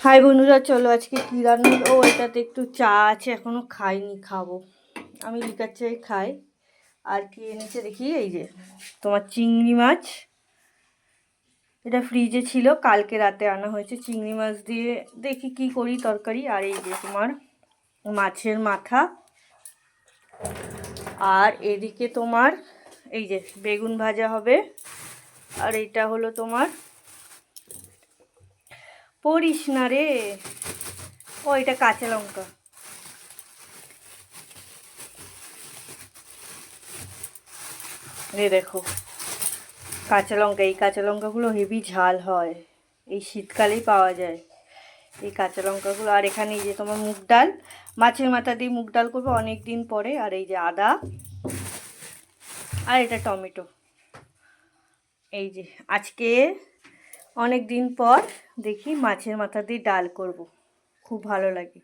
High বন্ধুরা, চলো আজকে কী রান্না। এটাতে একটু চা আছে, এখনও খাইনি, খাবো। আমি লিকার চাই খাই। আর কি এনেছে দেখি, এই যে তোমার চিংড়ি মাছ। এটা ফ্রিজে ছিল, কালকে রাতে আনা হয়েছে। চিংড়ি মাছ দিয়ে দেখি কি করি তরকারি। আর এই যে তোমার মাছের মাথা। আর এদিকে তোমার এই যে বেগুন ভাজা হবে। আর এটা হলো তোমার, পড়িস না রে, এটা কাঁচা লঙ্কা। দেখো কাঁচা লঙ্কা, এই কাঁচা লঙ্কাগুলো হেভি ঝাল হয়, এই শীতকালেই পাওয়া যায় এই কাঁচা লঙ্কাগুলো। আর এখানে এই যে তোমার মুগ ডাল, মাছের মাথা দিয়ে মুগ ডাল করবো অনেক দিন পরে। আর এই যে আদা, আর এটা টমেটো। এই যে আজকে অনেক দিন পর দেখি মাছের মাথা দিয়ে ডাল করব, খুব ভালো লাগে।